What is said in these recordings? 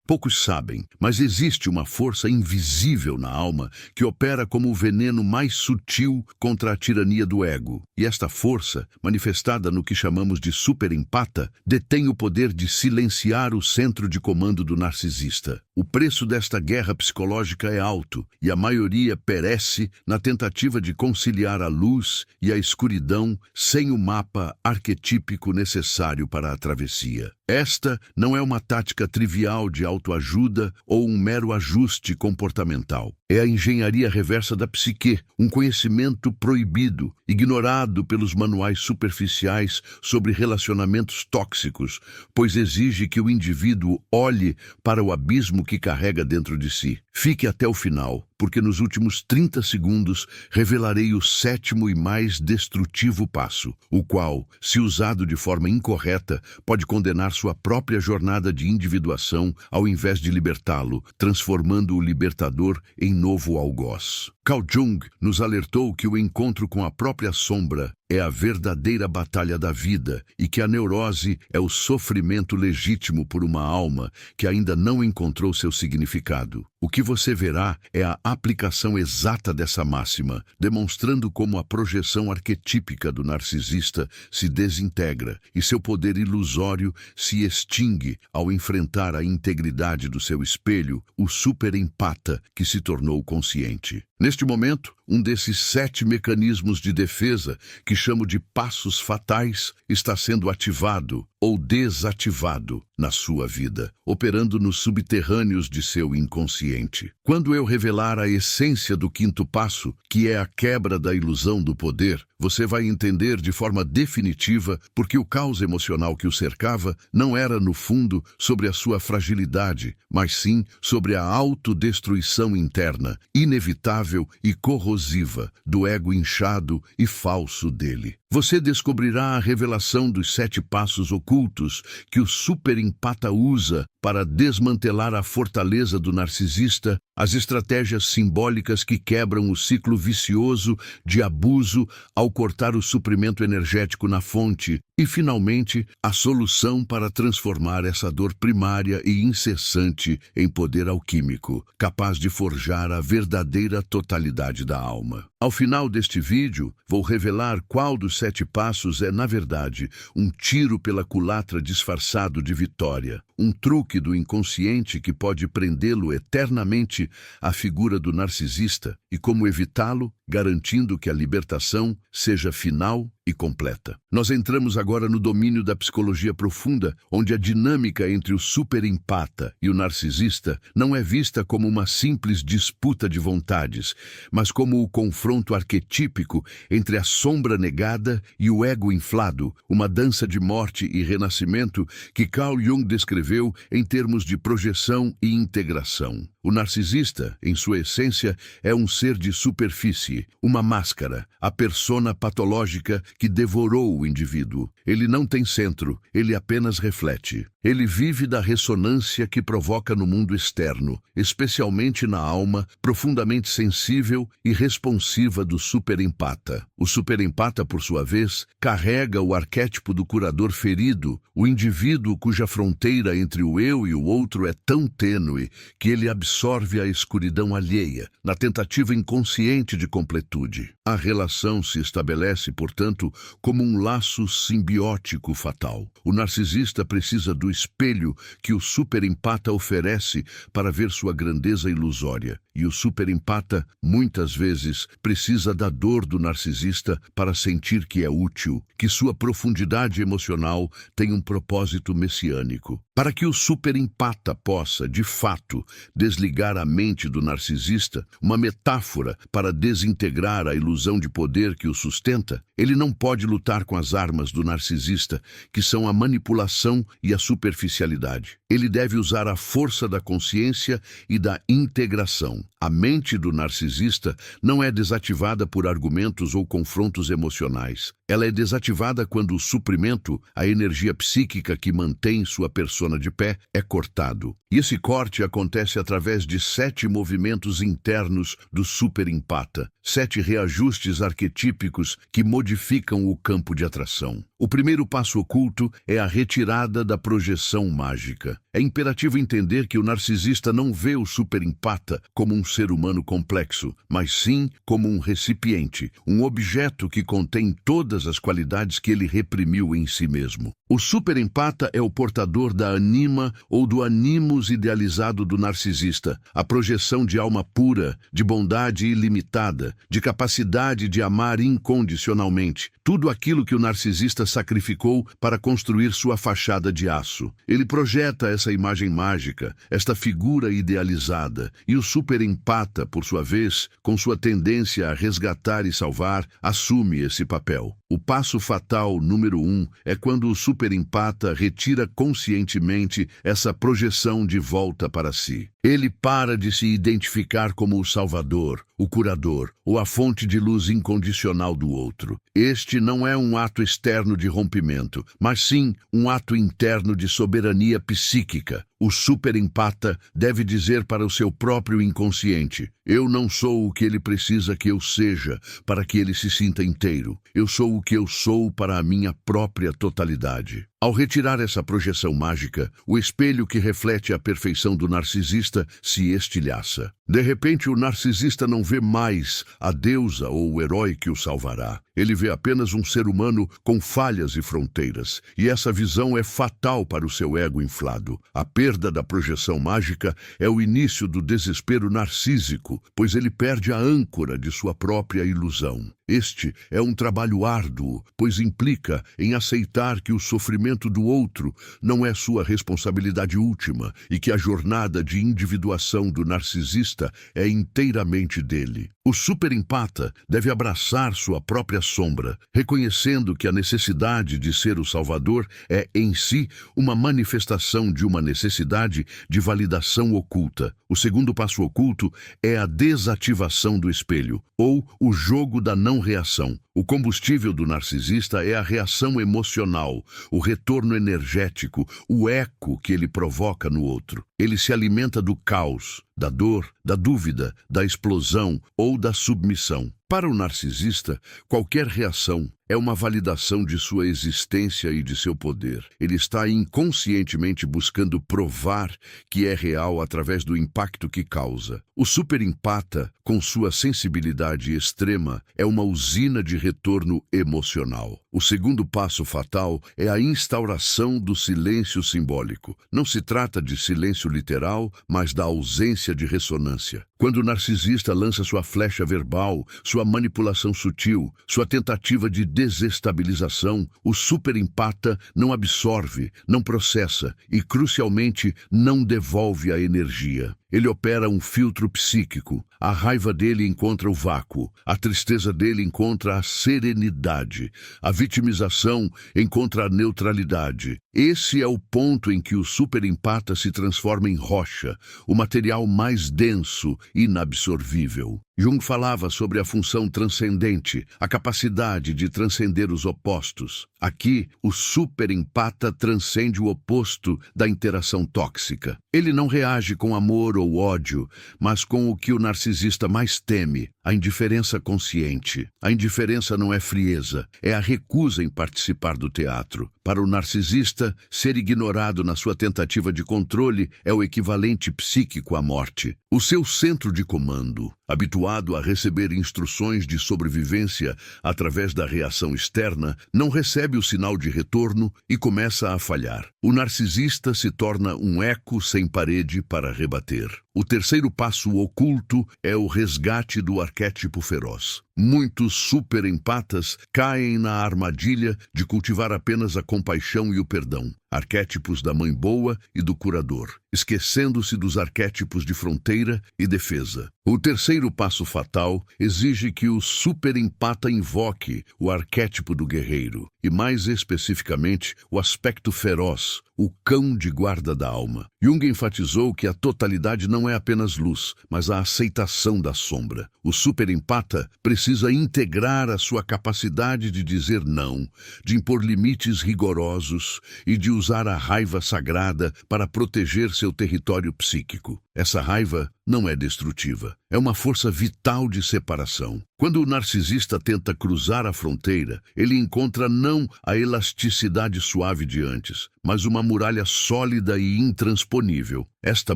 Poucos sabem, mas existe uma força invisível na alma que opera como o veneno mais sutil contra a tirania do ego. E esta força, manifestada no que chamamos de superempata, detém o poder de silenciar o centro de comando do narcisista. O preço desta guerra psicológica é alto, e a maioria perece na tentativa de conciliar a luz e a escuridão sem o mapa arquetípico necessário para a travessia. Esta não é uma tática trivial de autoajuda ou um mero ajuste comportamental. É a engenharia reversa da psique, um conhecimento proibido, ignorado pelos manuais superficiais sobre relacionamentos tóxicos, pois exige que o indivíduo olhe para o abismo que carrega dentro de si. Fique até o final, porque nos últimos 30 segundos revelarei o sétimo e mais destrutivo passo, o qual, se usado de forma incorreta, pode condenar sua própria jornada de individuação ao invés de libertá-lo, transformando o libertador em novo algoz. Carl Jung nos alertou que o encontro com a própria sombra é a verdadeira batalha da vida e que a neurose é o sofrimento legítimo por uma alma que ainda não encontrou seu significado. O que você verá é a aplicação exata dessa máxima, demonstrando como a projeção arquetípica do narcisista se desintegra e seu poder ilusório se extingue ao enfrentar a integridade do seu espelho, o superempata que se tornou consciente. Neste momento, um desses 7 mecanismos de defesa, que chamo de passos fatais, está sendo ativado ou desativado na sua vida, operando nos subterrâneos de seu inconsciente. Quando eu revelar a essência do 5º passo, que é a quebra da ilusão do poder, você vai entender de forma definitiva porque o caos emocional que o cercava não era, no fundo, sobre a sua fragilidade, mas sim sobre a autodestruição interna, inevitável e corrosiva, do ego inchado e falso dele. Você descobrirá a revelação dos 7 passos ocultos que o superempata usa para desmantelar a fortaleza do narcisista, as estratégias simbólicas que quebram o ciclo vicioso de abuso ao cortar o suprimento energético na fonte e, finalmente, a solução para transformar essa dor primária e incessante em poder alquímico, capaz de forjar a verdadeira totalidade da alma. Ao final deste vídeo, vou revelar qual dos 7 passos é, na verdade, um tiro pela culatra disfarçado de vitória, um truque do inconsciente que pode prendê-lo eternamente à figura do narcisista e como evitá-lo, garantindo que a libertação seja final e completa. Nós entramos agora no domínio da psicologia profunda, onde a dinâmica entre o superempata e o narcisista não é vista como uma simples disputa de vontades, mas como o confronto arquetípico entre a sombra negada e o ego inflado, uma dança de morte e renascimento que Carl Jung descreveu em termos de projeção e integração. O narcisista, em sua essência, é um ser de superfície, uma máscara, a persona patológica que devorou o indivíduo. Ele não tem centro, ele apenas reflete. Ele vive da ressonância que provoca no mundo externo, especialmente na alma profundamente sensível e responsiva do superempata. O superempata, por sua vez, carrega o arquétipo do curador ferido, o indivíduo cuja fronteira entre o eu e o outro é tão tênue que ele absorve a escuridão alheia, na tentativa inconsciente de completude. A relação se estabelece, portanto, como um laço simbiótico fatal. O narcisista precisa do espelho que o superempata oferece para ver sua grandeza ilusória. E o superempata, muitas vezes, precisa da dor do narcisista para sentir que é útil, que sua profundidade emocional tem um propósito messiânico. Para que o superempata possa, de fato, desligar a mente do narcisista, uma metáfora para desintegrar a ilusão de poder que o sustenta, ele não pode lutar com as armas do narcisista, que são a manipulação e a superficialidade. Ele deve usar a força da consciência e da integração. A mente do narcisista não é desativada por argumentos ou confrontos emocionais. Ela é desativada quando o suprimento, a energia psíquica que mantém sua persona de pé, é cortado. E esse corte acontece através de 7 movimentos internos do superempata, 7 reajustes arquetípicos que modificam o campo de atração. O primeiro passo oculto é a retirada da projeção mágica. é imperativo entender que o narcisista não vê o superempata como um ser humano complexo, mas sim como um recipiente, um objeto que contém todas as qualidades que ele reprimiu em si mesmo. O superempata é o portador da anima ou do animus idealizado do narcisista, a projeção de alma pura, de bondade ilimitada, de capacidade de amar incondicionalmente, tudo aquilo que o narcisista sacrificou para construir sua fachada de aço. Ele projeta essa imagem mágica, esta figura idealizada, e o superempata, por sua vez, com sua tendência a resgatar e salvar, assume esse papel. O passo fatal número 1 é quando o superempata retira conscientemente essa projeção de volta para si. Ele para de se identificar como o salvador, o curador ou a fonte de luz incondicional do outro. Este não é um ato externo de rompimento, mas sim um ato interno de soberania psíquica. O superempata deve dizer para o seu próprio inconsciente: eu não sou o que ele precisa que eu seja para que ele se sinta inteiro. Eu sou o que eu sou para a minha própria totalidade. Ao retirar essa projeção mágica, o espelho que reflete a perfeição do narcisista se estilhaça. De repente, o narcisista não vê mais a deusa ou o herói que o salvará. Ele vê apenas um ser humano com falhas e fronteiras, e essa visão é fatal para o seu ego inflado. A perda da projeção mágica é o início do desespero narcísico, pois ele perde a âncora de sua própria ilusão. Este é um trabalho árduo, pois implica em aceitar que o sofrimento do outro não é sua responsabilidade última e que a jornada de individuação do narcisista é inteiramente dele. O superempata deve abraçar sua própria sombra, reconhecendo que a necessidade de ser o salvador é, em si, uma manifestação de uma necessidade de validação oculta. O segundo passo oculto é a desativação do espelho, ou o jogo da não-reação. O combustível do narcisista é a reação emocional, o retorno energético, o eco que ele provoca no outro. Ele se alimenta do caos, da dor, da dúvida, da explosão ou da submissão. Para o narcisista, qualquer reação é uma validação de sua existência e de seu poder. Ele está inconscientemente buscando provar que é real através do impacto que causa. O superempata, com sua sensibilidade extrema, é uma usina de retorno emocional. O segundo passo fatal é a instauração do silêncio simbólico. Não se trata de silêncio literal, mas da ausência de ressonância. Quando o narcisista lança sua flecha verbal, sua manipulação sutil, sua tentativa de desestabilização, o superempata não absorve, não processa e, crucialmente, não devolve a energia. Ele opera um filtro psíquico. A raiva dele encontra o vácuo, a tristeza dele encontra a serenidade, a vitimização encontra a neutralidade. Esse é o ponto em que o superempata se transforma em rocha, o material mais denso e inabsorvível. Jung falava sobre a função transcendente, a capacidade de transcender os opostos. Aqui, o superempata transcende o oposto da interação tóxica. Ele não reage com amor ou ódio, mas com o que o narcisista mais teme, a indiferença consciente. A indiferença não é frieza, é a recusa em participar do teatro. Para o narcisista, ser ignorado na sua tentativa de controle é o equivalente psíquico à morte. O seu centro de comando, habituado a receber instruções de sobrevivência através da reação externa, não recebe o sinal de retorno e começa a falhar. O narcisista se torna um eco sem parede para rebater. O terceiro passo oculto é o resgate do arquétipo feroz. Muitos superempatas caem na armadilha de cultivar apenas a compaixão e o perdão, arquétipos da mãe boa e do curador, esquecendo-se dos arquétipos de fronteira e defesa. O terceiro passo fatal exige que o superempata invoque o arquétipo do guerreiro, e mais especificamente o aspecto feroz, o cão de guarda da alma. Jung enfatizou que a totalidade não é apenas luz, mas a aceitação da sombra. O superempata precisa integrar a sua capacidade de dizer não, de impor limites rigorosos e de usar a raiva sagrada para proteger seu território psíquico. Essa raiva não é destrutiva, é uma força vital de separação. Quando o narcisista tenta cruzar a fronteira, ele encontra não a elasticidade suave de antes, mas uma muralha sólida e intransponível. Esta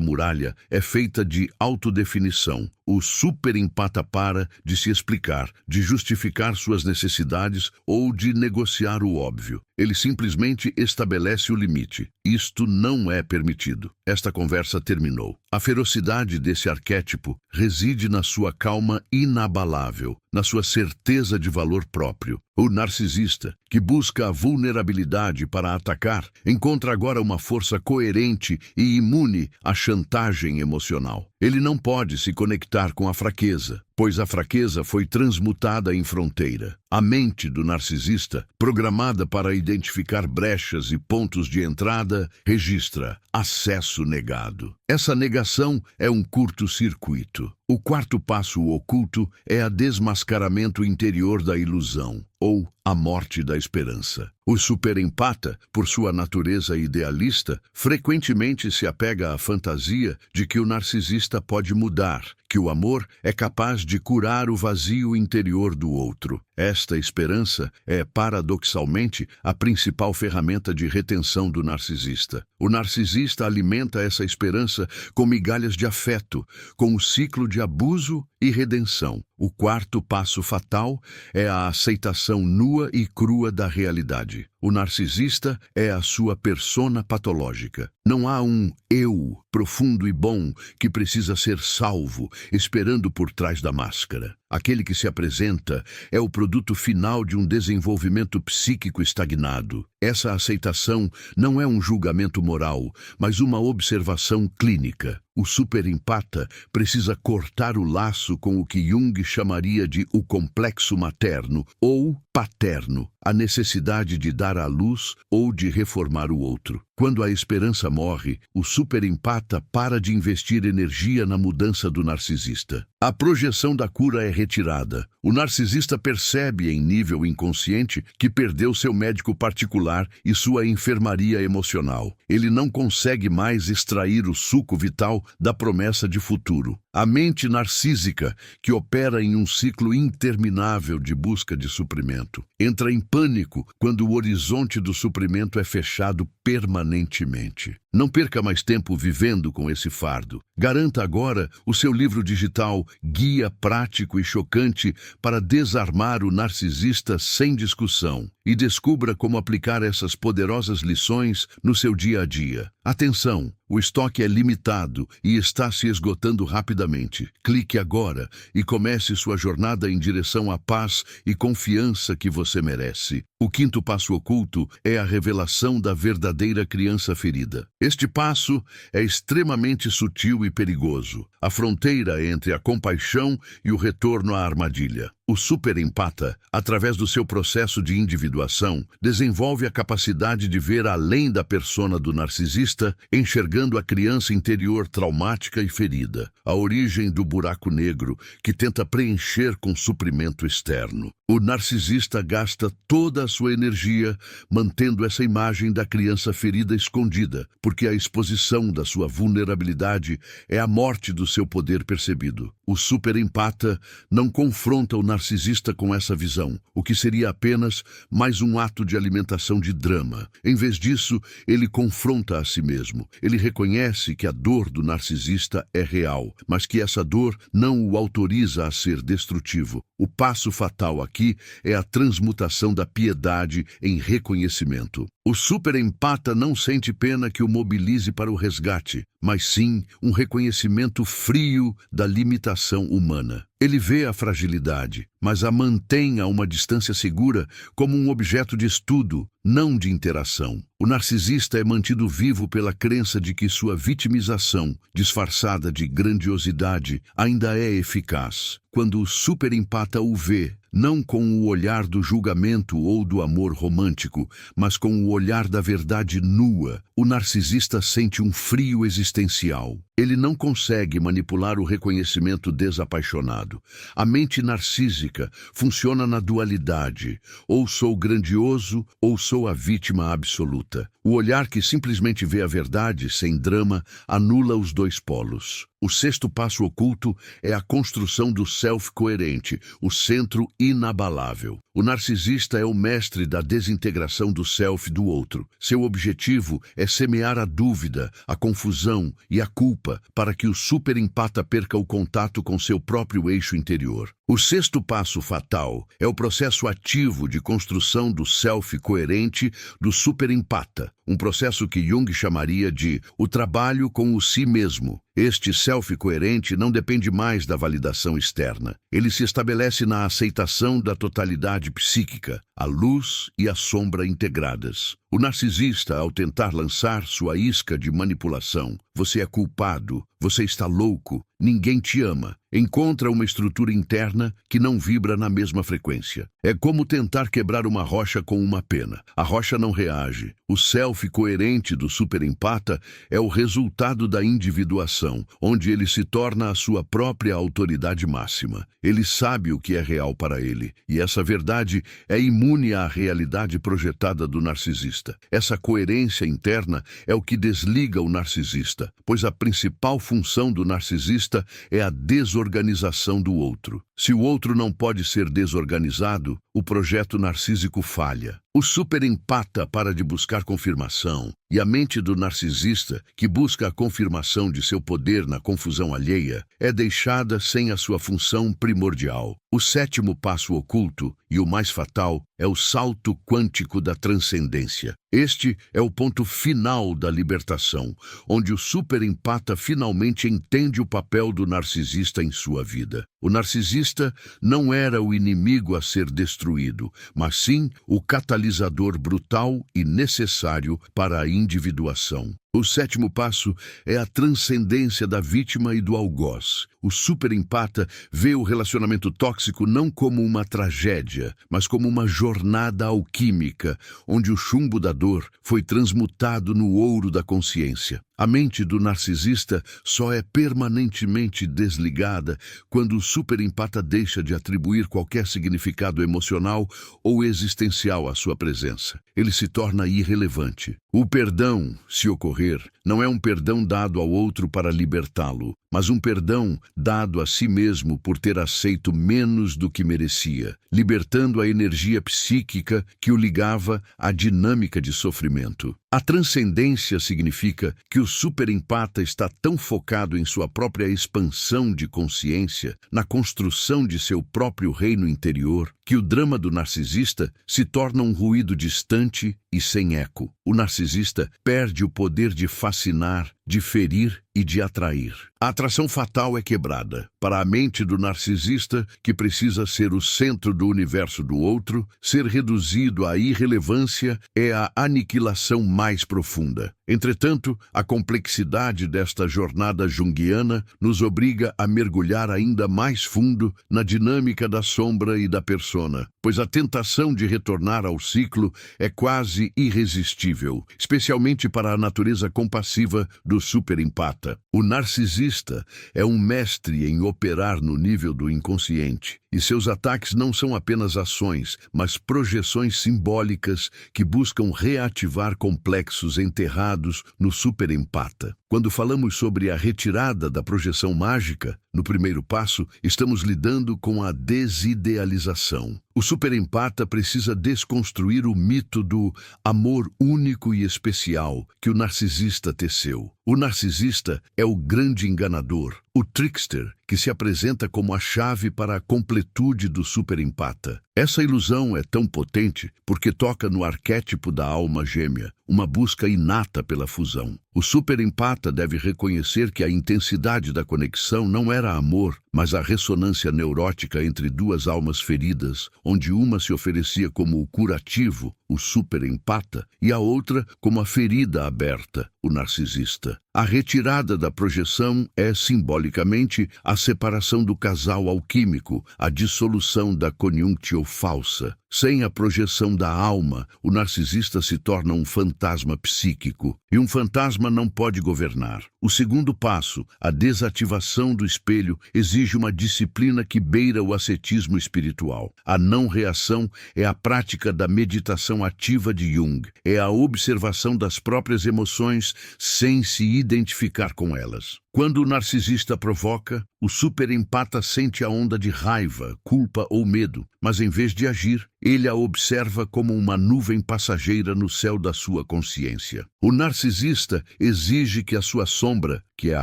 muralha é feita de autodefinição. O superempata para de se explicar, de justificar suas necessidades ou de negociar o óbvio. Ele simplesmente estabelece o limite. Isto não é permitido. Esta conversa terminou. A ferocidade desse arquétipo reside na sua calma inabalável, na sua certeza de valor próprio. O narcisista, que busca a vulnerabilidade para atacar, encontra agora uma força coerente e imune à chantagem emocional. Ele não pode se conectar com a fraqueza, pois a fraqueza foi transmutada em fronteira. A mente do narcisista, programada para identificar brechas e pontos de entrada, registra acesso negado. Essa negação é um curto-circuito. O quarto passo oculto é a desmascaramento interior da ilusão, ou a morte da esperança. O superempata, por sua natureza idealista, frequentemente se apega à fantasia de que o narcisista pode mudar, que o amor é capaz de curar o vazio interior do outro. Esta esperança é, paradoxalmente, a principal ferramenta de retenção do narcisista. O narcisista alimenta essa esperança com migalhas de afeto, com o ciclo de abuso e redenção. O quarto passo fatal é a aceitação nua e crua da realidade. O narcisista é a sua persona patológica. Não há um eu profundo e bom que precisa ser salvo, esperando por trás da máscara. Aquele que se apresenta é o produto final de um desenvolvimento psíquico estagnado. Essa aceitação não é um julgamento moral, mas uma observação clínica. O superempata precisa cortar o laço com o que Jung chamaria de o complexo materno ou paterno, a necessidade de dar à luz ou de reformar o outro. Quando a esperança morre, o superempata para de investir energia na mudança do narcisista. A projeção da cura é retirada. O narcisista percebe em nível inconsciente que perdeu seu médico particular e sua enfermaria emocional. Ele não consegue mais extrair o suco vital da promessa de futuro. A mente narcísica, que opera em um ciclo interminável de busca de suprimento, entra em pânico quando o horizonte do suprimento é fechado permanentemente. Não perca mais tempo vivendo com esse fardo. Garanta agora o seu livro digital Guia Prático e Chocante para Desarmar o Narcisista Sem Discussão e descubra como aplicar essas poderosas lições no seu dia a dia. Atenção! O estoque é limitado e está se esgotando rapidamente. Clique agora e comece sua jornada em direção à paz e confiança que você merece. O quinto passo oculto é a revelação da verdadeira criança ferida. Este passo é extremamente sutil e perigoso. A fronteira entre a compaixão e o retorno à armadilha. O superempata, através do seu processo de individuação, desenvolve a capacidade de ver além da persona do narcisista, enxergando a criança interior traumática e ferida, a origem do buraco negro que tenta preencher com suprimento externo. O narcisista gasta toda a sua energia mantendo essa imagem da criança ferida escondida, porque a exposição da sua vulnerabilidade é a morte do seu poder percebido. O superempata não confronta o narcisista com essa visão, o que seria apenas mais um ato de alimentação de drama. Em vez disso, ele confronta a si mesmo. Ele reconhece que a dor do narcisista é real, mas que essa dor não o autoriza a ser destrutivo. O passo fatal aqui é a transmutação da piedade em reconhecimento. O superempata não sente pena que o mobilize para o resgate, mas sim um reconhecimento frio da limitação humana. Ele vê a fragilidade, mas a mantém a uma distância segura como um objeto de estudo, não de interação. O narcisista é mantido vivo pela crença de que sua vitimização, disfarçada de grandiosidade, ainda é eficaz. Quando o superempata o vê, não com o olhar do julgamento ou do amor romântico, mas com o olhar da verdade nua. O narcisista sente um frio existencial. Ele não consegue manipular o reconhecimento desapaixonado. A mente narcísica funciona na dualidade. Ou sou grandioso, ou sou a vítima absoluta. O olhar que simplesmente vê a verdade, sem drama, anula os dois polos. O sexto passo oculto é a construção do self coerente, o centro inabalável. O narcisista é o mestre da desintegração do self do outro. Seu objetivo é semear a dúvida, a confusão e a culpa para que o superempata perca o contato com seu próprio eixo interior. O sexto passo fatal é o processo ativo de construção do self coerente do superempata, um processo que Jung chamaria de o trabalho com o si mesmo. Este self coerente não depende mais da validação externa. Ele se estabelece na aceitação da totalidade psíquica, a luz e a sombra integradas. O narcisista, ao tentar lançar sua isca de manipulação, você é culpado, você está louco, ninguém te ama, encontra uma estrutura interna que não vibra na mesma frequência. É como tentar quebrar uma rocha com uma pena. A rocha não reage. O self coerente do superempata é o resultado da individuação, onde ele se torna a sua própria autoridade máxima. Ele sabe o que é real para ele, e essa verdade é imune à realidade projetada do narcisista. Essa coerência interna é o que desliga o narcisista, pois a principal função do narcisista é a desorganização do outro. Se o outro não pode ser desorganizado, o projeto narcísico falha. O superempata para de buscar confirmação, e a mente do narcisista, que busca a confirmação de seu poder na confusão alheia, é deixada sem a sua função primordial. O sétimo passo oculto, e o mais fatal, é o salto quântico da transcendência. Este é o ponto final da libertação, onde o superempata finalmente entende o papel do narcisista em sua vida. O narcisista não era o inimigo a ser destruído, mas sim o catalisador brutal e necessário para a individuação. O sétimo passo é a transcendência da vítima e do algoz. O superempata vê o relacionamento tóxico não como uma tragédia, mas como uma jornada alquímica, onde o chumbo da dor foi transmutado no ouro da consciência. A mente do narcisista só é permanentemente desligada quando o superempata deixa de atribuir qualquer significado emocional ou existencial à sua presença. Ele se torna irrelevante. O perdão, se ocorrer, não é um perdão dado ao outro para libertá-lo, mas um perdão dado a si mesmo por ter aceito menos do que merecia, libertando a energia psíquica que o ligava à dinâmica de sofrimento. A transcendência significa que o superempata está tão focado em sua própria expansão de consciência, na construção de seu próprio reino interior, que o drama do narcisista se torna um ruído distante e sem eco. O narcisista perde o poder de fascinar, de ferir e de atrair. A atração fatal é quebrada. Para a mente do narcisista, que precisa ser o centro do universo do outro, ser reduzido à irrelevância é a aniquilação mais profunda. Entretanto, a complexidade desta jornada junguiana nos obriga a mergulhar ainda mais fundo na dinâmica da sombra e da persona, pois a tentação de retornar ao ciclo é quase irresistível, especialmente para a natureza compassiva do superempata. O narcisista é um mestre em operar no nível do inconsciente, e seus ataques não são apenas ações, mas projeções simbólicas que buscam reativar complexos enterrados no superempata. Quando falamos sobre a retirada da projeção mágica, no primeiro passo, estamos lidando com a desidealização. O superempata precisa desconstruir o mito do amor único e especial que o narcisista teceu. O narcisista é o grande enganador, o trickster, que se apresenta como a chave para a completude do superempata. Essa ilusão é tão potente porque toca no arquétipo da alma gêmea, uma busca inata pela fusão. O superempata deve reconhecer que a intensidade da conexão não era amor, mas a ressonância neurótica entre duas almas feridas, onde uma se oferecia como o curativo, o superempata, e a outra como a ferida aberta, o narcisista. A retirada da projeção é, simbolicamente, a separação do casal alquímico, a dissolução da conjunktio falsa. Sem a projeção da alma, o narcisista se torna um fantasma psíquico, e um fantasma não pode governar. O segundo passo, a desativação do espelho, exige uma disciplina que beira o ascetismo espiritual. A não-reação é a prática da meditação ativa de Jung, é a observação das próprias emoções sem se identificar com elas. Quando o narcisista provoca, o superempata sente a onda de raiva, culpa ou medo, mas em vez de agir, ele a observa como uma nuvem passageira no céu da sua consciência. O narcisista exige que a sua sombra, que é a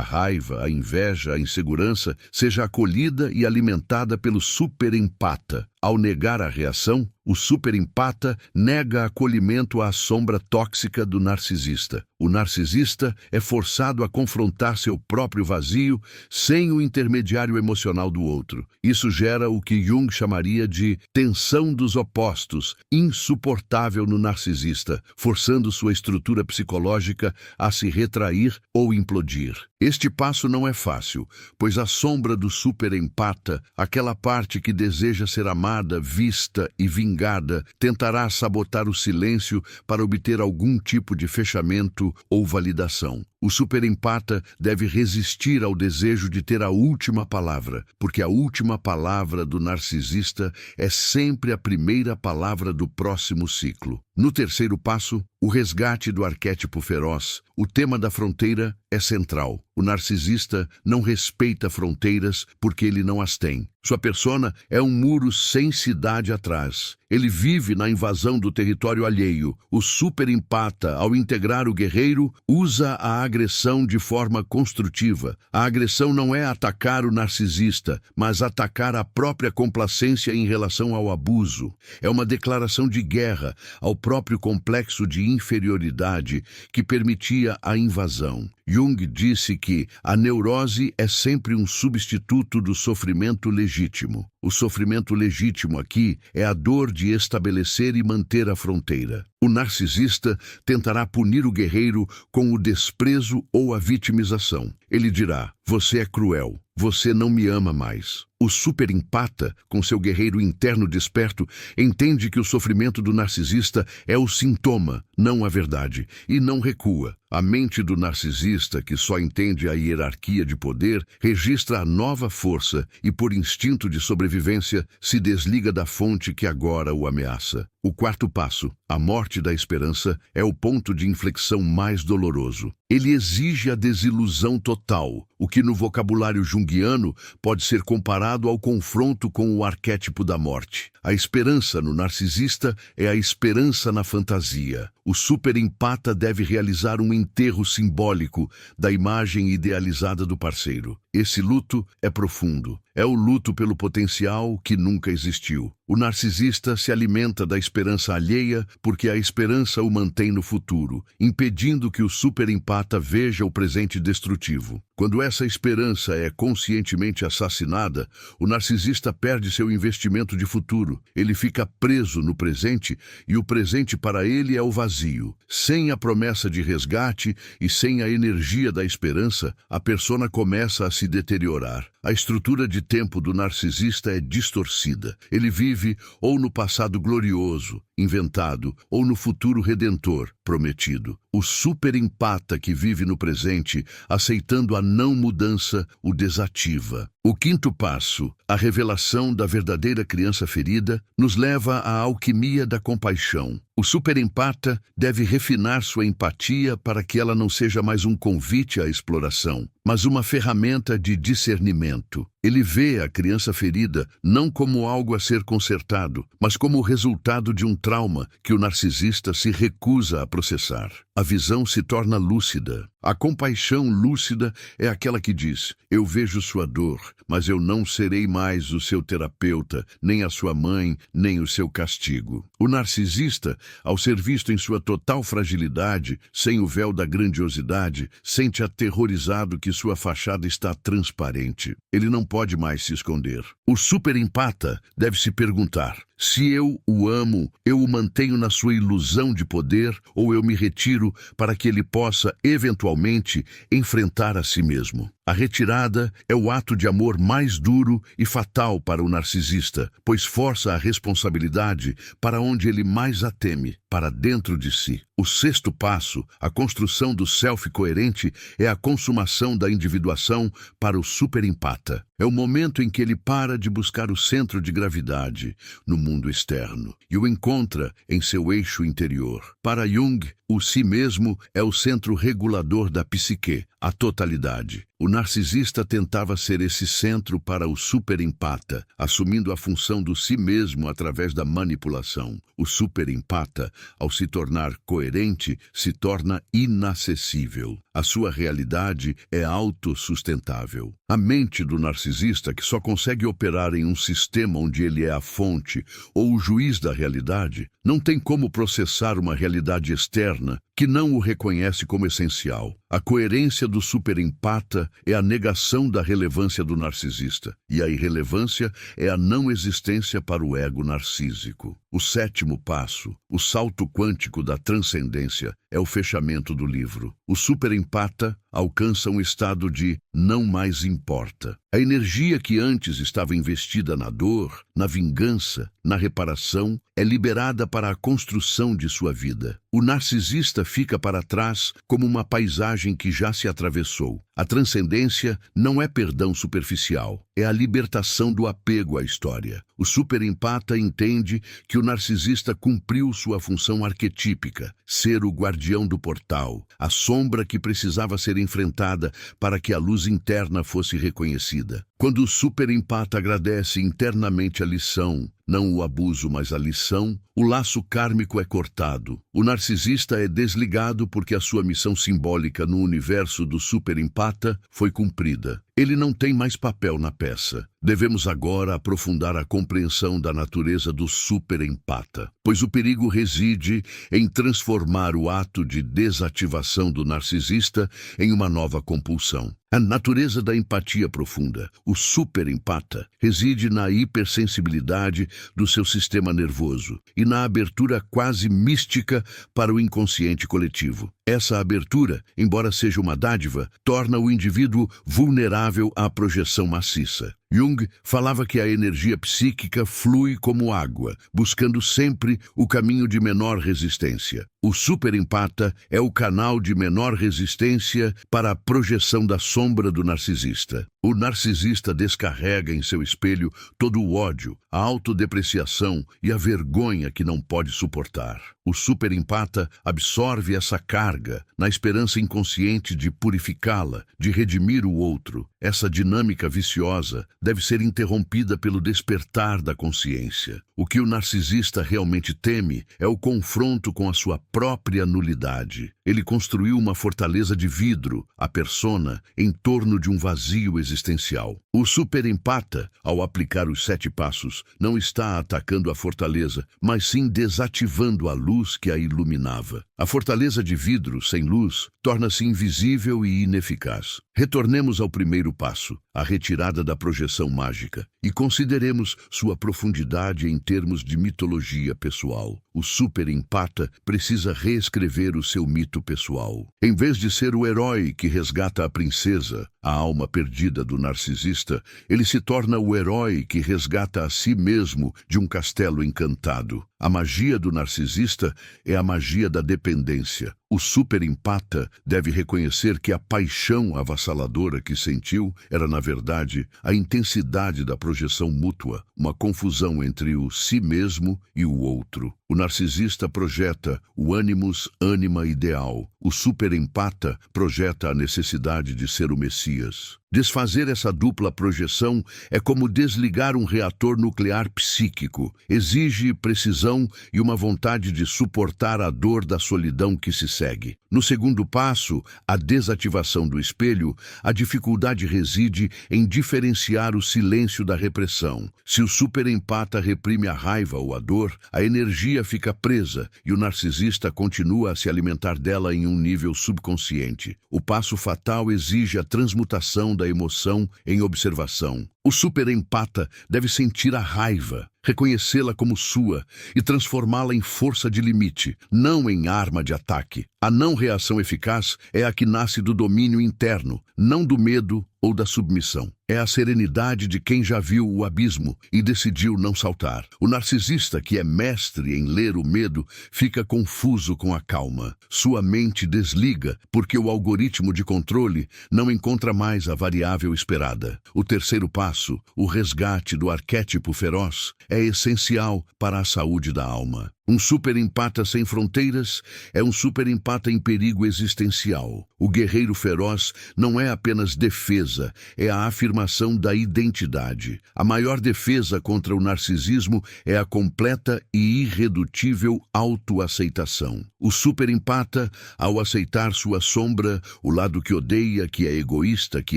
raiva, a inveja, a insegurança, seja acolhida e alimentada pelo superempata. Ao negar a reação, o superempata nega acolhimento à sombra tóxica do narcisista. O narcisista é forçado a confrontar seu próprio vazio sem o intermediário emocional do outro. Isso gera o que Jung chamaria de tensão dos opostos, insuportável no narcisista, forçando sua estrutura psicológica a se retrair ou implodir. Este passo não é fácil, pois a sombra do superempata, aquela parte que deseja ser amada, vista e vingada, tentará sabotar o silêncio para obter algum tipo de fechamento ou validação. O superempata deve resistir ao desejo de ter a última palavra, porque a última palavra do narcisista é sempre a primeira palavra do próximo ciclo. No terceiro passo, o resgate do arquétipo feroz, o tema da fronteira é central. O narcisista não respeita fronteiras porque ele não as tem. Sua persona é um muro sem cidade atrás. Ele vive na invasão do território alheio. O superempata, ao integrar o guerreiro, usa a agressão de forma construtiva. A agressão não é atacar o narcisista, mas atacar a própria complacência em relação ao abuso. É uma declaração de guerra ao próprio complexo de inferioridade que permitia a invasão. Jung disse que a neurose é sempre um substituto do sofrimento legítimo. O sofrimento legítimo aqui é a dor de estabelecer e manter a fronteira. O narcisista tentará punir o guerreiro com o desprezo ou a vitimização. Ele dirá: "Você é cruel, você não me ama mais." O superempata, com seu guerreiro interno desperto, entende que o sofrimento do narcisista é o sintoma, não a verdade, e não recua. A mente do narcisista, que só entende a hierarquia de poder, registra a nova força e, por instinto de sobrevivência, se desliga da fonte que agora o ameaça. O quarto passo, a morte da esperança, é o ponto de inflexão mais doloroso. Ele exige a desilusão total, o que no vocabulário junguiano pode ser comparado ao confronto com o arquétipo da morte. A esperança no narcisista é a esperança na fantasia. O superempata deve realizar um enterro simbólico da imagem idealizada do parceiro. Esse luto é profundo. É o luto pelo potencial que nunca existiu. O narcisista se alimenta da esperança alheia porque a esperança o mantém no futuro, impedindo que o superempata veja o presente destrutivo. Quando essa esperança é conscientemente assassinada, o narcisista perde seu investimento de futuro. Ele fica preso no presente e o presente para ele é o vazio. Sem a promessa de resgate e sem a energia da esperança, a persona começa a se deteriorar. A estrutura de tempo do narcisista é distorcida. Ele vive ou no passado glorioso, inventado, ou no futuro redentor, prometido. O superempata que vive no presente, aceitando a não mudança, o desativa. O quinto passo, a revelação da verdadeira criança ferida, nos leva à alquimia da compaixão. O superempata deve refinar sua empatia para que ela não seja mais um convite à exploração, mas uma ferramenta de discernimento. Ele vê a criança ferida não como algo a ser consertado, mas como o resultado de um trauma que o narcisista se recusa a processar. A visão se torna lúcida. A compaixão lúcida é aquela que diz: "Eu vejo sua dor, mas eu não serei mais o seu terapeuta, nem a sua mãe, nem o seu castigo." O narcisista, ao ser visto em sua total fragilidade, sem o véu da grandiosidade, sente aterrorizado que sua fachada está transparente. Ele não pode mais se esconder. O superempata deve se perguntar: Se eu o amo, eu o mantenho na sua ilusão de poder ou eu me retiro para que ele possa, eventualmente, enfrentar a si mesmo. A retirada é o ato de amor mais duro e fatal para o narcisista, pois força a responsabilidade para onde ele mais a teme, para dentro de si. O sexto passo, a construção do self coerente, é a consumação da individuação para o superempata. É o momento em que ele para de buscar o centro de gravidade no mundo externo e o encontra em seu eixo interior. Para Jung, o si mesmo é o centro regulador da psique, a totalidade. O narcisista tentava ser esse centro para o superempata, assumindo a função do si mesmo através da manipulação. O superempata, ao se tornar coerente, se torna inacessível. A sua realidade é autossustentável. A mente do narcisista, que só consegue operar em um sistema onde ele é a fonte ou o juiz da realidade, não tem como processar uma realidade externa que não o reconhece como essencial. A coerência do superempata é a negação da relevância do narcisista, e a irrelevância é a não existência para o ego narcísico. O sétimo passo, o salto quântico da transcendência, é o fechamento do livro. O superempata alcança um estado de não mais importa. A energia que antes estava investida na dor, na vingança, na reparação, é liberada para a construção de sua vida. O narcisista fica para trás como uma paisagem que já se atravessou. A transcendência não é perdão superficial, é a libertação do apego à história. O superempata entende que o narcisista cumpriu sua função arquetípica, ser o guardião do portal, a sombra que precisava ser enfrentada para que a luz interna fosse reconhecida. Quando o superempata agradece internamente a lição, não o abuso, mas a lição, o laço kármico é cortado. O narcisista é desligado porque a sua missão simbólica no universo do superempata foi cumprida. Ele não tem mais papel na peça. Devemos agora aprofundar a compreensão da natureza do superempata, pois o perigo reside em transformar o ato de desativação do narcisista em uma nova compulsão. A natureza da empatia profunda, o superempata, reside na hipersensibilidade do seu sistema nervoso e na abertura quase mística para o inconsciente coletivo. Essa abertura, embora seja uma dádiva, torna o indivíduo vulnerável à projeção maciça. Jung falava que a energia psíquica flui como água, buscando sempre o caminho de menor resistência. O superempata é o canal de menor resistência para a projeção da sombra do narcisista. O narcisista descarrega em seu espelho todo o ódio, a autodepreciação e a vergonha que não pode suportar. O superempata absorve essa carga na esperança inconsciente de purificá-la, de redimir o outro. Essa dinâmica viciosa deve ser interrompida pelo despertar da consciência. O que o narcisista realmente teme é o confronto com a sua própria nulidade. Ele construiu uma fortaleza de vidro, a persona, em torno de um vazio existencial. O superempata, ao aplicar os 7 passos, não está atacando a fortaleza, mas sim desativando a luz que a iluminava. A fortaleza de vidro sem luz torna-se invisível e ineficaz. Retornemos ao primeiro passo, a retirada da projeção mágica, e consideremos sua profundidade em termos de mitologia pessoal. O superempata precisa reescrever o seu mito pessoal. Em vez de ser o herói que resgata a princesa, a alma perdida do narcisista, ele se torna o herói que resgata a si mesmo de um castelo encantado. A magia do narcisista é a magia da dependência. O superempata deve reconhecer que a paixão avassaladora que sentiu era, na verdade, a intensidade da projeção mútua, uma confusão entre o si mesmo e o outro. O narcisista projeta o animus anima ideal. O superempata projeta a necessidade de ser o Messias. Desfazer essa dupla projeção é como desligar um reator nuclear psíquico. Exige precisão e uma vontade de suportar a dor da solidão que se segue. No segundo passo, a desativação do espelho, a dificuldade reside em diferenciar o silêncio da repressão. Se o superempata reprime a raiva ou a dor, a energia fica presa e o narcisista continua a se alimentar dela em um nível subconsciente. O passo fatal exige a transmutação da emoção em observação. O superempata deve sentir a raiva, reconhecê-la como sua e transformá-la em força de limite, não em arma de ataque. A não reação eficaz é a que nasce do domínio interno, não do medo ou da submissão. É a serenidade de quem já viu o abismo e decidiu não saltar. O narcisista, que é mestre em ler o medo, fica confuso com a calma. Sua mente desliga porque o algoritmo de controle não encontra mais a variável esperada. O terceiro passo, o resgate do arquétipo feroz, é essencial para a saúde da alma. Um superempata sem fronteiras é um superempata em perigo existencial. O guerreiro feroz não é apenas defesa, é a afirmação da identidade. A maior defesa contra o narcisismo é a completa e irredutível autoaceitação. O superempata, ao aceitar sua sombra, o lado que odeia, que é egoísta, que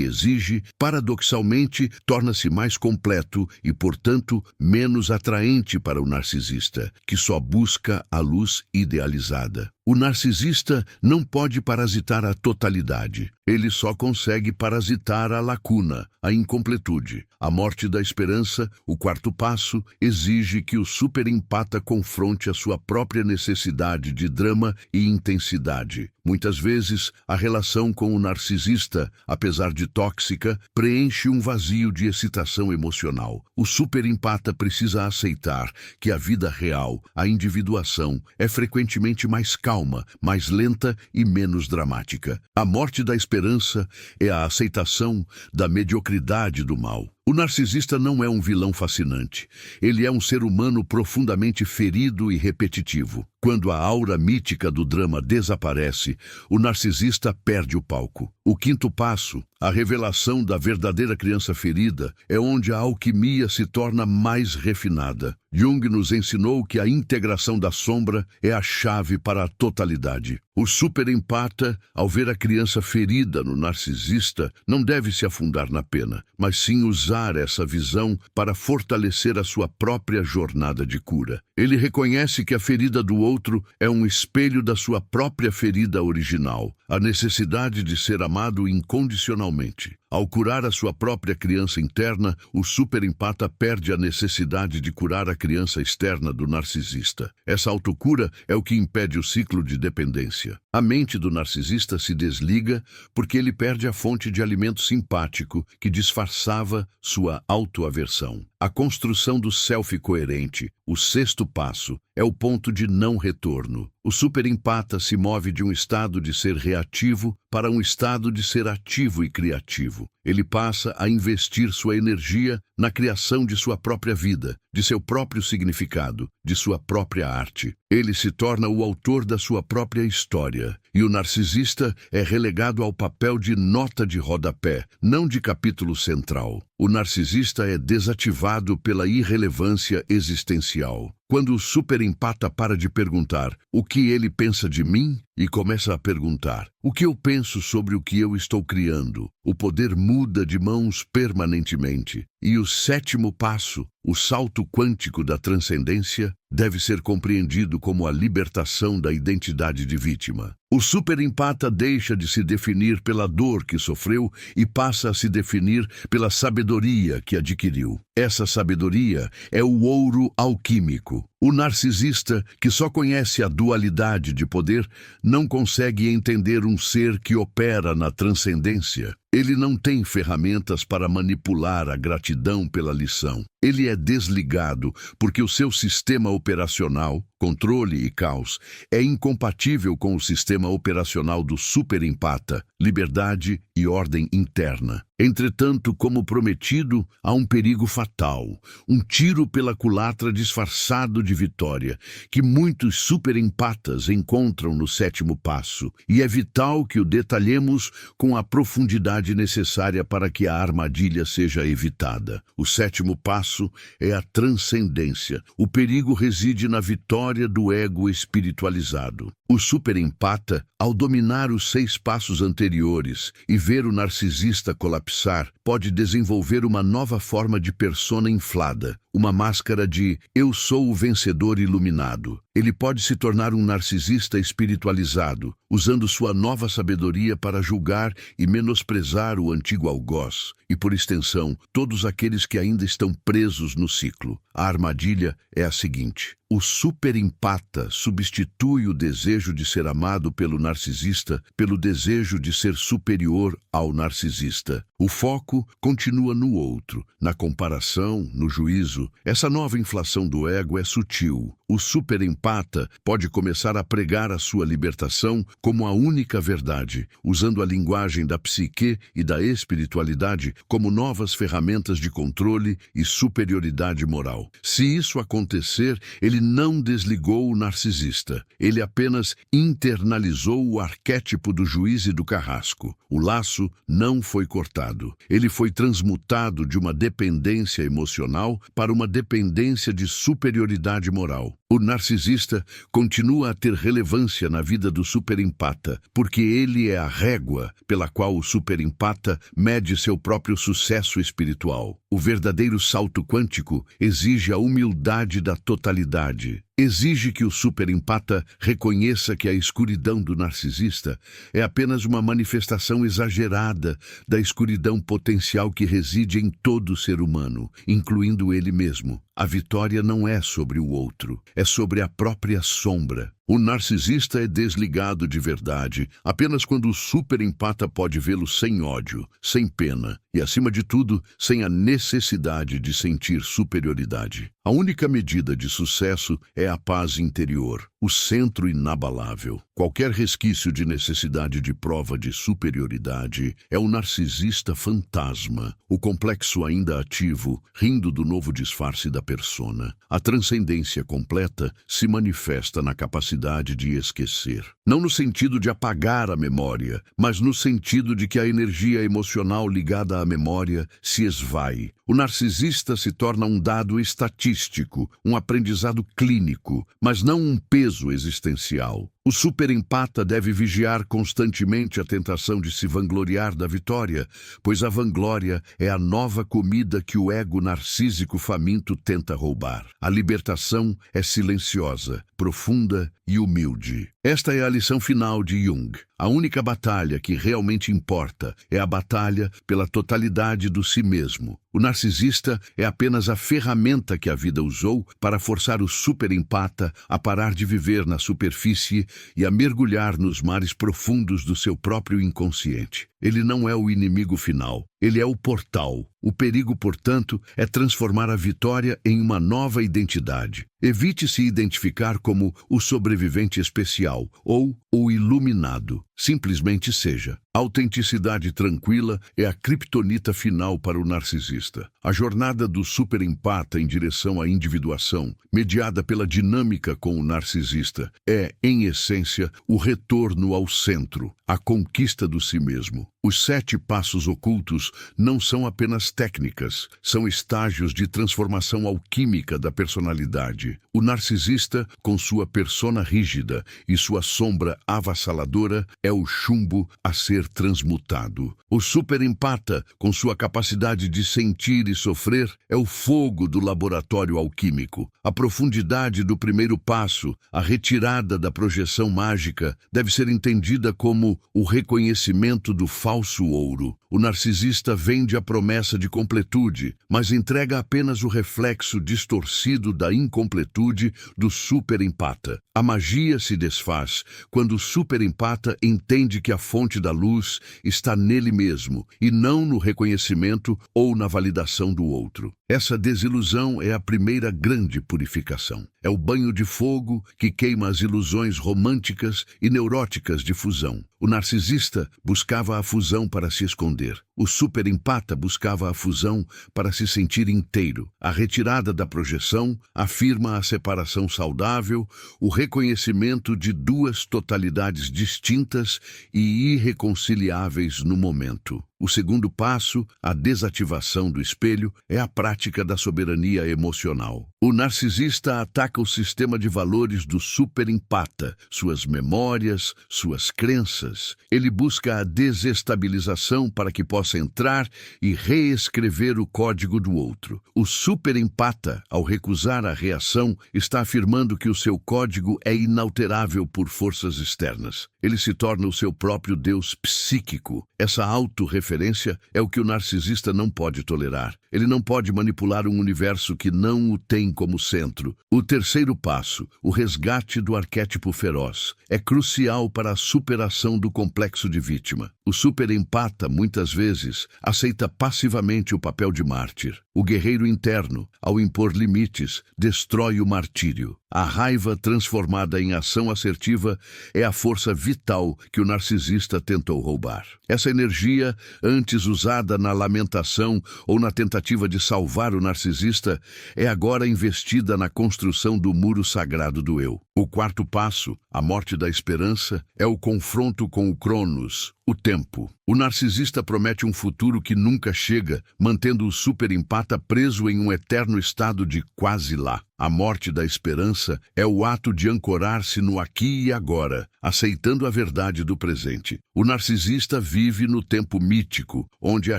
exige, paradoxalmente torna-se mais completo e, portanto, menos atraente para o narcisista, que só busca a luz idealizada. O narcisista não pode parasitar a totalidade. Ele só consegue parasitar a lacuna, a incompletude. A morte da esperança, o quarto passo, exige que o superempata confronte a sua própria necessidade de drama e intensidade. Muitas vezes, a relação com o narcisista, apesar de tóxica, preenche um vazio de excitação emocional. O superempata precisa aceitar que a vida real, a individuação, é frequentemente mais calma, mais lenta e menos dramática. A morte da esperança é a aceitação da mediocridade do mal. O narcisista não é um vilão fascinante. Ele é um ser humano profundamente ferido e repetitivo. Quando a aura mítica do drama desaparece, o narcisista perde o palco. O quinto passo, a revelação da verdadeira criança ferida, é onde a alquimia se torna mais refinada. Jung nos ensinou que a integração da sombra é a chave para a totalidade. O superempata, ao ver a criança ferida no narcisista, não deve se afundar na pena, mas sim usar essa visão para fortalecer a sua própria jornada de cura. Ele reconhece que a ferida do outro é um espelho da sua própria ferida original, a necessidade de ser amado incondicionalmente. Ao curar a sua própria criança interna, o superempata perde a necessidade de curar a criança externa do narcisista. Essa autocura é o que impede o ciclo de dependência. A mente do narcisista se desliga porque ele perde a fonte de alimento simpático que disfarçava sua autoaversão. A construção do self coerente, o sexto passo, é o ponto de não retorno. O superempata se move de um estado de ser reativo para um estado de ser ativo e criativo. Ele passa a investir sua energia na criação de sua própria vida, de seu próprio significado, de sua própria arte. Ele se torna o autor da sua própria história. E o narcisista é relegado ao papel de nota de rodapé, não de capítulo central. O narcisista é desativado pela irrelevância existencial. Quando o superempata para de perguntar o que ele pensa de mim e começa a perguntar o que eu penso sobre o que eu estou criando, o poder muda de mãos permanentemente. E o sétimo passo, o salto quântico da transcendência, deve ser compreendido como a libertação da identidade de vítima. O superempata deixa de se definir pela dor que sofreu e passa a se definir pela sabedoria que adquiriu. Essa sabedoria é o ouro alquímico. O narcisista, que só conhece a dualidade de poder, não consegue entender um ser que opera na transcendência. Ele não tem ferramentas para manipular a gratidão pela lição. Ele é desligado porque o seu sistema operacional, controle e caos, é incompatível com o sistema operacional do superempata, liberdade e ordem interna. Entretanto, como prometido, há um perigo fatal, um tiro pela culatra disfarçado de vitória, que muitos superempatas encontram no sétimo passo, e é vital que o detalhemos com a profundidade necessária para que a armadilha seja evitada. O sétimo passo é a transcendência. O perigo reside na vitória do ego espiritualizado. O superempata, ao dominar os 6 passos anteriores e ver o narcisista colapsar, pode desenvolver uma nova forma de persona inflada, uma máscara de "eu sou o vencedor iluminado". Ele pode se tornar um narcisista espiritualizado, usando sua nova sabedoria para julgar e menosprezar o antigo algoz, e por extensão, todos aqueles que ainda estão presos no ciclo. A armadilha é a seguinte: o superempata substitui o desejo de ser amado pelo narcisista pelo desejo de ser superior ao narcisista. O foco continua no outro, na comparação, no juízo. Essa nova inflação do ego é sutil. O superempata pode começar a pregar a sua libertação como a única verdade, usando a linguagem da psique e da espiritualidade como novas ferramentas de controle e superioridade moral. Se isso acontecer, ele não desligou o narcisista. Ele apenas internalizou o arquétipo do juiz e do carrasco. O laço não foi cortado. Ele foi transmutado de uma dependência emocional para uma dependência de superioridade moral. O narcisista continua a ter relevância na vida do superempata, porque ele é a régua pela qual o superempata mede seu próprio sucesso espiritual. O verdadeiro salto quântico exige a humildade da totalidade. Exige que o superempata reconheça que a escuridão do narcisista é apenas uma manifestação exagerada da escuridão potencial que reside em todo ser humano, incluindo ele mesmo. A vitória não é sobre o outro, é sobre a própria sombra. O narcisista é desligado de verdade apenas quando o superempata pode vê-lo sem ódio, sem pena e, acima de tudo, sem a necessidade de sentir superioridade. A única medida de sucesso é a paz interior, o centro inabalável. Qualquer resquício de necessidade de prova de superioridade é o narcisista fantasma, o complexo ainda ativo, rindo do novo disfarce da persona. A transcendência completa se manifesta na capacidade de esquecer. Não no sentido de apagar a memória, mas no sentido de que a energia emocional ligada à memória se esvai. O narcisista se torna um dado estatístico, um aprendizado clínico, mas não um peso existencial. O superempata deve vigiar constantemente a tentação de se vangloriar da vitória, pois a vanglória é a nova comida que o ego narcísico faminto tenta roubar. A libertação é silenciosa, profunda e humilde. Esta é a lição final de Jung. A única batalha que realmente importa é a batalha pela totalidade do si mesmo. O narcisista é apenas a ferramenta que a vida usou para forçar o superempata a parar de viver na superfície e a mergulhar nos mares profundos do seu próprio inconsciente. Ele não é o inimigo final, ele é o portal. O perigo, portanto, é transformar a vitória em uma nova identidade. Evite se identificar como o sobrevivente especial ou o iluminado. Simplesmente seja. A autenticidade tranquila é a criptonita final para o narcisista. A jornada do superempata em direção à individuação, mediada pela dinâmica com o narcisista, é, em essência, o retorno ao centro, a conquista do si mesmo. Os 7 passos ocultos não são apenas técnicas, são estágios de transformação alquímica da personalidade. O narcisista, com sua persona rígida e sua sombra avassaladora, é o chumbo a ser transmutado. O superempata, com sua capacidade de sentir e sofrer, é o fogo do laboratório alquímico. A profundidade do primeiro passo, a retirada da projeção mágica, deve ser entendida como o reconhecimento do falso ouro. O narcisista vende a promessa de completude, mas entrega apenas o reflexo distorcido da incompletude do superempata. A magia se desfaz quando o superempata entende que a fonte da luz está nele mesmo e não no reconhecimento ou na validação do outro. Essa desilusão é a primeira grande purificação. É o banho de fogo que queima as ilusões românticas e neuróticas de fusão. O narcisista buscava a fusão para se esconder. O superempata buscava a fusão para se sentir inteiro. A retirada da projeção afirma a separação saudável, o reconhecimento de 2 totalidades distintas e irreconciliáveis no momento. O segundo passo, a desativação do espelho, é a prática da soberania emocional. O narcisista ataca o sistema de valores do superempata, suas memórias, suas crenças. Ele busca a desestabilização para que possa entrar e reescrever o código do outro. O superempata, ao recusar a reação, está afirmando que o seu código é inalterável por forças externas. Ele se torna o seu próprio Deus psíquico. Essa autorreferência é o que o narcisista não pode tolerar. Ele não pode manipular um universo que não o tem como centro. O terceiro passo, o resgate do arquétipo feroz, é crucial para a superação do complexo de vítima. O superempata, muitas vezes, aceita passivamente o papel de mártir. O guerreiro interno, ao impor limites, destrói o martírio. A raiva transformada em ação assertiva é a força vital que o narcisista tentou roubar. Essa energia, antes usada na lamentação ou na tentativa de salvar o narcisista, é agora investida na construção do muro sagrado do eu. O quarto passo, a morte da esperança, é o confronto com o Cronos, o tempo. O narcisista promete um futuro que nunca chega, mantendo o superempata preso em um eterno estado de quase lá. A morte da esperança é o ato de ancorar-se no aqui e agora, aceitando a verdade do presente. O narcisista vive no tempo mítico, onde a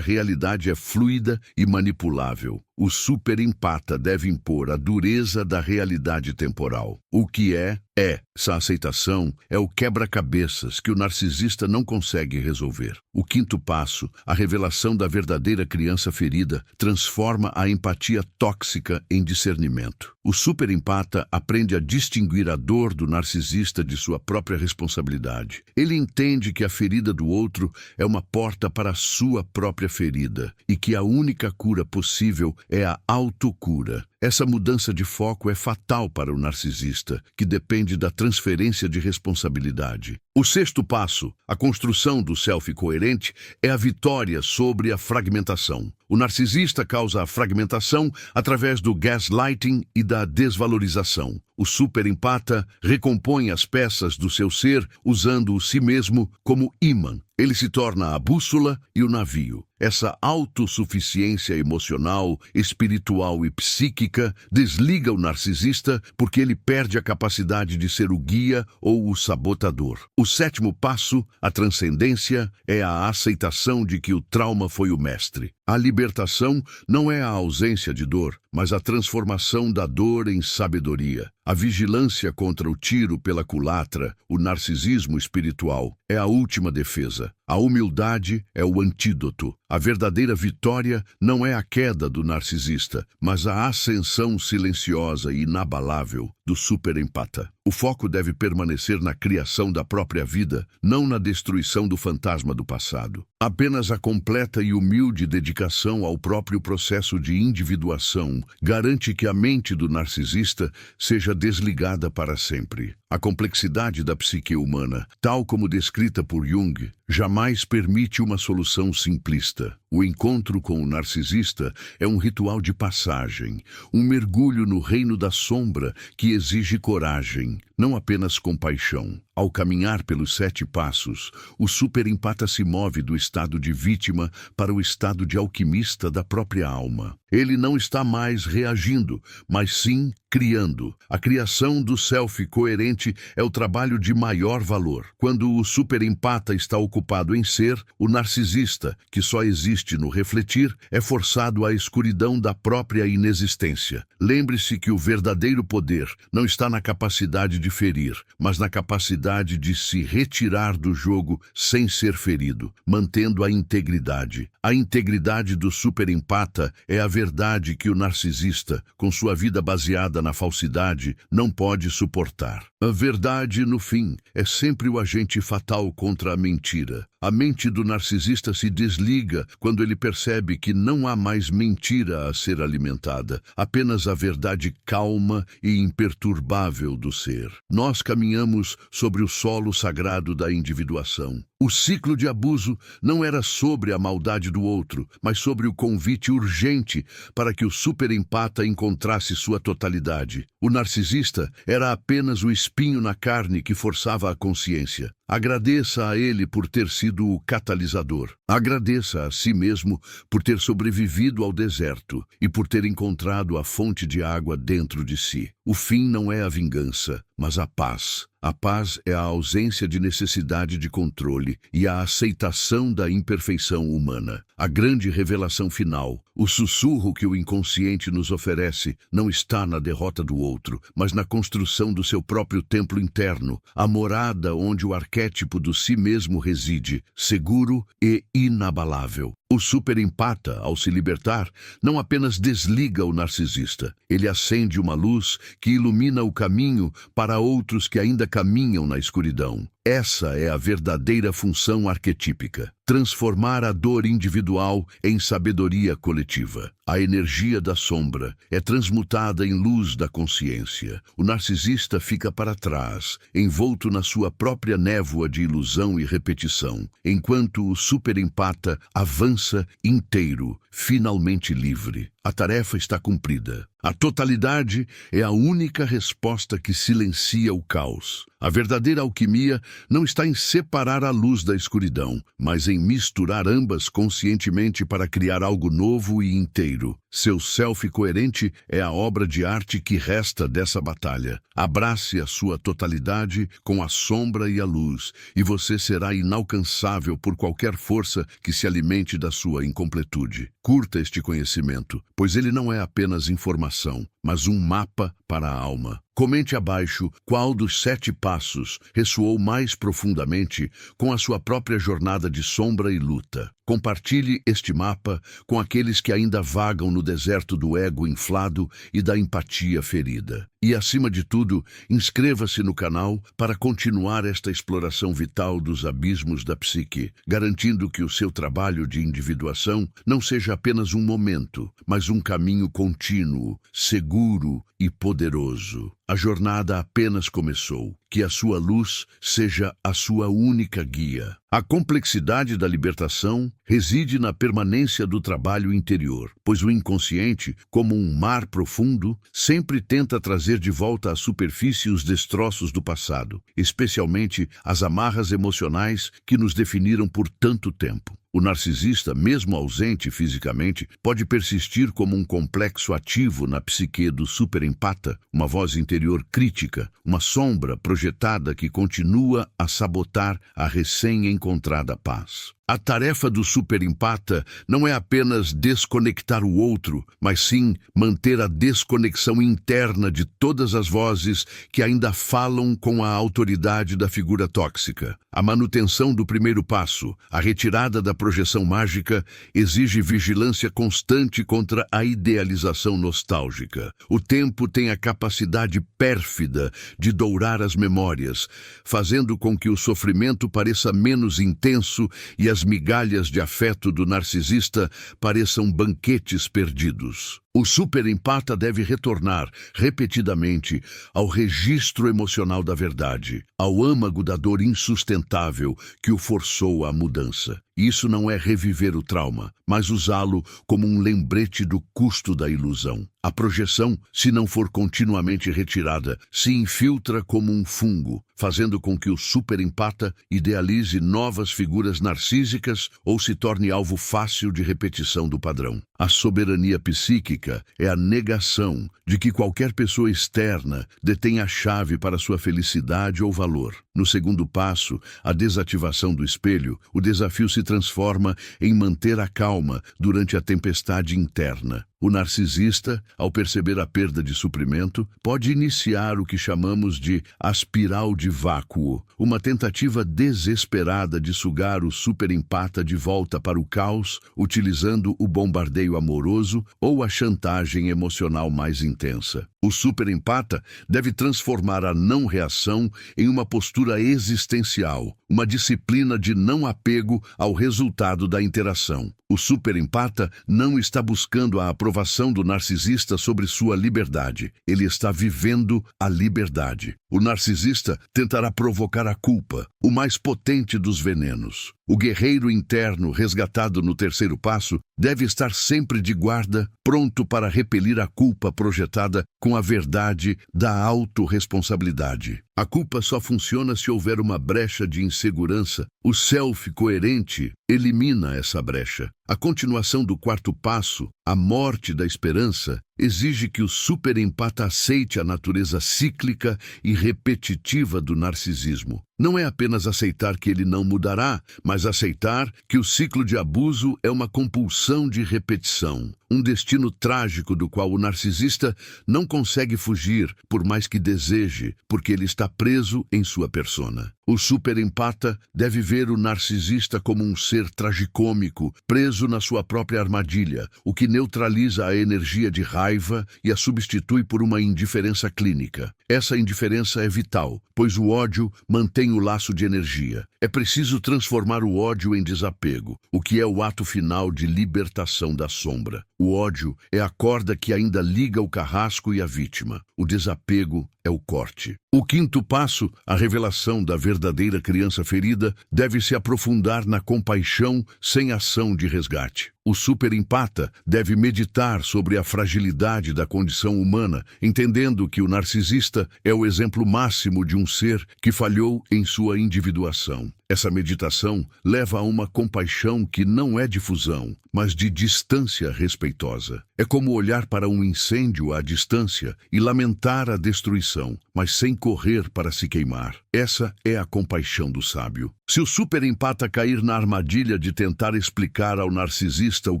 realidade é fluida e manipulável. O superempata deve impor a dureza da realidade temporal. O que é. Essa aceitação é o quebra-cabeças que o narcisista não consegue resolver. O quinto passo, a revelação da verdadeira criança ferida, transforma a empatia tóxica em discernimento. O superempata aprende a distinguir a dor do narcisista de sua própria responsabilidade. Ele entende que a ferida do outro é uma porta para a sua própria ferida e que a única cura possível é a autocura. Essa mudança de foco é fatal para o narcisista, que depende da transferência de responsabilidade. O sexto passo, a construção do self coerente, é a vitória sobre a fragmentação. O narcisista causa a fragmentação através do gaslighting e da desvalorização. O superempata recompõe as peças do seu ser usando o si mesmo como ímã. Ele se torna a bússola e o navio. Essa autossuficiência emocional, espiritual e psíquica desliga o narcisista porque ele perde a capacidade de ser o guia ou o sabotador. O sétimo passo, a transcendência, é a aceitação de que o trauma foi o mestre. A libertação não é a ausência de dor, mas a transformação da dor em sabedoria. A vigilância contra o tiro pela culatra, o narcisismo espiritual, é a última defesa. A humildade é o antídoto. A verdadeira vitória não é a queda do narcisista, mas a ascensão silenciosa e inabalável do superempata. O foco deve permanecer na criação da própria vida, não na destruição do fantasma do passado. Apenas a completa e humilde dedicação ao próprio processo de individuação garante que a mente do narcisista seja desligada para sempre. A complexidade da psique humana, tal como descrita por Jung, jamais permite uma solução simplista. O encontro com o narcisista é um ritual de passagem, um mergulho no reino da sombra que exige coragem, não apenas compaixão. Ao caminhar pelos 7 passos, o superempata se move do estado de vítima para o estado de alquimista da própria alma. Ele não está mais reagindo, mas sim criando. A criação do self coerente é o trabalho de maior valor. Quando o superempata está ocupado em ser, o narcisista, que só existe no refletir, é forçado à escuridão da própria inexistência. Lembre-se que o verdadeiro poder não está na capacidade de ferir, mas na capacidade de se retirar do jogo sem ser ferido, mantendo a integridade. A integridade do superempata é a verdade que o narcisista, com sua vida baseada na falsidade, não pode suportar. A verdade, no fim, é sempre o agente fatal contra a mentira. A mente do narcisista se desliga quando ele percebe que não há mais mentira a ser alimentada, apenas a verdade calma e imperturbável do ser. Nós caminhamos sobre o solo sagrado da individuação. O ciclo de abuso não era sobre a maldade do outro, mas sobre o convite urgente para que o superempata encontrasse sua totalidade. O narcisista era apenas o espinho na carne que forçava a consciência. Agradeça a ele por ter sido o catalisador. Agradeça a si mesmo por ter sobrevivido ao deserto e por ter encontrado a fonte de água dentro de si. O fim não é a vingança, mas a paz. A paz é a ausência de necessidade de controle e a aceitação da imperfeição humana. A grande revelação final, o sussurro que o inconsciente nos oferece, não está na derrota do outro, mas na construção do seu próprio templo interno, a morada onde o arquétipo do si mesmo reside, seguro e inabalável. O superempata, ao se libertar, não apenas desliga o narcisista, ele acende uma luz que ilumina o caminho para outros que ainda caminham na escuridão. Essa é a verdadeira função arquetípica: transformar a dor individual em sabedoria coletiva. A energia da sombra é transmutada em luz da consciência. O narcisista fica para trás, envolto na sua própria névoa de ilusão e repetição, enquanto o superempata avança inteiro, finalmente livre. A tarefa está cumprida. A totalidade é a única resposta que silencia o caos. A verdadeira alquimia não está em separar a luz da escuridão, mas em misturar ambas conscientemente para criar algo novo e inteiro. Seu self coerente é a obra de arte que resta dessa batalha. Abrace a sua totalidade com a sombra e a luz, e você será inalcançável por qualquer força que se alimente da sua incompletude. Curta este conhecimento, pois ele não é apenas informação, mas um mapa para a alma. Comente abaixo qual dos 7 passos ressoou mais profundamente com a sua própria jornada de sombra e luta. Compartilhe este mapa com aqueles que ainda vagam no deserto do ego inflado e da empatia ferida. E, acima de tudo, inscreva-se no canal para continuar esta exploração vital dos abismos da psique, garantindo que o seu trabalho de individuação não seja apenas um momento, mas um caminho contínuo, seguro e poderoso. A jornada apenas começou. Que a sua luz seja a sua única guia. A complexidade da libertação reside na permanência do trabalho interior, pois o inconsciente, como um mar profundo, sempre tenta trazer de volta à superfície os destroços do passado, especialmente as amarras emocionais que nos definiram por tanto tempo. O narcisista, mesmo ausente fisicamente, pode persistir como um complexo ativo na psique do superempata, uma voz interior crítica, uma sombra projetada que continua a sabotar a recém-encontrada paz. A tarefa do superempata não é apenas desconectar o outro, mas sim manter a desconexão interna de todas as vozes que ainda falam com a autoridade da figura tóxica. A manutenção do primeiro passo, a retirada da projeção mágica, exige vigilância constante contra a idealização nostálgica. O tempo tem a capacidade pérfida de dourar as memórias, fazendo com que o sofrimento pareça menos intenso e as migalhas de afeto do narcisista pareçam banquetes perdidos. O superempata deve retornar repetidamente ao registro emocional da verdade, ao âmago da dor insustentável que o forçou à mudança. Isso não é reviver o trauma, mas usá-lo como um lembrete do custo da ilusão. A projeção, se não for continuamente retirada, se infiltra como um fungo, fazendo com que o superempata idealize novas figuras narcísicas ou se torne alvo fácil de repetição do padrão. A soberania psíquica é a negação de que qualquer pessoa externa detém a chave para sua felicidade ou valor. No segundo passo, a desativação do espelho, o desafio se transforma em manter a calma durante a tempestade interna. O narcisista, ao perceber a perda de suprimento, pode iniciar o que chamamos de espiral de vácuo, uma tentativa desesperada de sugar o superempata de volta para o caos, utilizando o bombardeio amoroso ou a chantagem emocional mais intensa. O superempata deve transformar a não-reação em uma postura existencial, uma disciplina de não apego ao resultado da interação. O superempata não está buscando a aprovação do narcisista sobre sua liberdade. Ele está vivendo a liberdade. O narcisista tentará provocar a culpa, o mais potente dos venenos. O guerreiro interno, resgatado no terceiro passo, deve estar sempre de guarda, pronto para repelir a culpa projetada com a verdade da autorresponsabilidade. A culpa só funciona se houver uma brecha de insegurança. O self coerente elimina essa brecha. A continuação do quarto passo, a morte da esperança, exige que o superempata aceite a natureza cíclica e repetitiva do narcisismo. Não é apenas aceitar que ele não mudará, mas aceitar que o ciclo de abuso é uma compulsão de repetição, um destino trágico do qual o narcisista não consegue fugir, por mais que deseje, porque ele está preso em sua persona. O superempata deve ver o narcisista como um ser tragicômico, preso na sua própria armadilha, o que neutraliza a energia de raiva e a substitui por uma indiferença clínica. Essa indiferença é vital, pois o ódio mantém o laço de energia. É preciso transformar o ódio em desapego, o que é o ato final de libertação da sombra. O ódio é a corda que ainda liga o carrasco e a vítima. O desapego é o corte. O quinto passo, a revelação da verdadeira criança ferida, deve se aprofundar na compaixão sem ação de resgate. O superempata deve meditar sobre a fragilidade da condição humana, entendendo que o narcisista é o exemplo máximo de um ser que falhou em sua individuação. Essa meditação leva a uma compaixão que não é de fusão, mas de distância respeitosa. É como olhar para um incêndio à distância e lamentar a destruição, mas sem correr para se queimar. Essa é a compaixão do sábio. Se o superempata cair na armadilha de tentar explicar ao narcisista o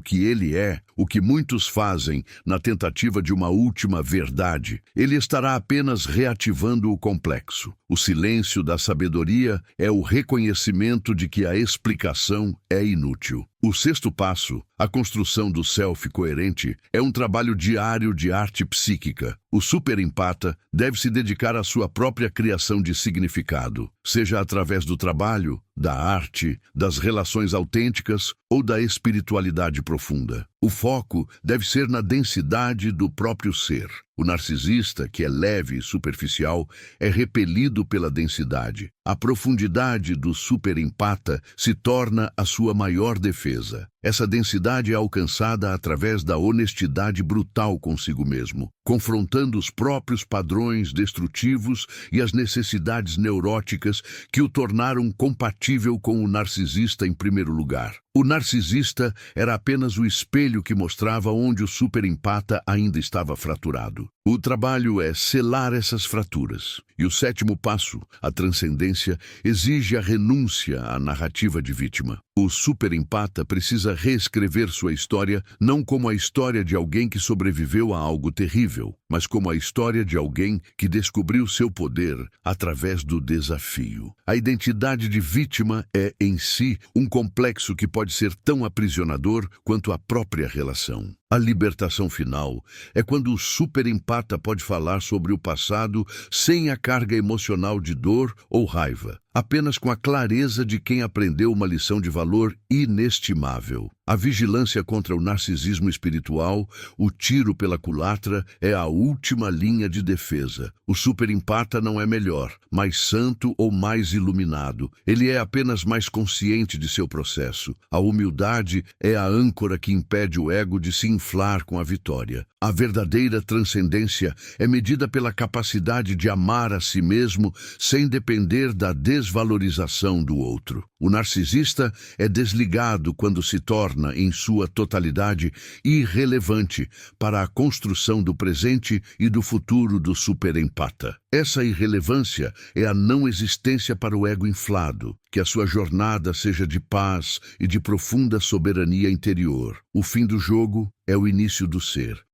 que ele é, o que muitos fazem na tentativa de uma última verdade, ele estará apenas reativando o complexo. O silêncio da sabedoria é o reconhecimento de que a explicação é inútil. O sexto passo, a construção do self coerente, é um trabalho diário de arte psíquica. O superempata deve se dedicar à sua própria criação de significado, seja através do trabalho, da arte, das relações autênticas ou da espiritualidade profunda. O foco deve ser na densidade do próprio ser. O narcisista, que é leve e superficial, é repelido pela densidade. A profundidade do superempata se torna a sua maior defesa. Essa densidade é alcançada através da honestidade brutal consigo mesmo, confrontando os próprios padrões destrutivos e as necessidades neuróticas que o tornaram compatível com o narcisista em primeiro lugar. O narcisista era apenas o espelho que mostrava onde o superempata ainda estava fraturado. O trabalho é selar essas fraturas. E o sétimo passo, a transcendência, exige a renúncia à narrativa de vítima. O superempata precisa reescrever sua história não como a história de alguém que sobreviveu a algo terrível, mas como a história de alguém que descobriu seu poder através do desafio. A identidade de vítima é, em si, um complexo que pode ser tão aprisionador quanto a própria relação. A libertação final é quando o superempata pode falar sobre o passado sem a carga emocional de dor ou raiva, apenas com a clareza de quem aprendeu uma lição de valor inestimável. A vigilância contra o narcisismo espiritual, o tiro pela culatra, é a última linha de defesa. O superempata não é melhor, mais santo ou mais iluminado. Ele é apenas mais consciente de seu processo. A humildade é a âncora que impede o ego de se inflar com a vitória. A verdadeira transcendência é medida pela capacidade de amar a si mesmo sem depender da desvalorização do outro. O narcisista é desligado quando se torna, em sua totalidade, irrelevante para a construção do presente e do futuro do superempata. Essa irrelevância é a não existência para o ego inflado. Que a sua jornada seja de paz e de profunda soberania interior. O fim do jogo é o início do ser.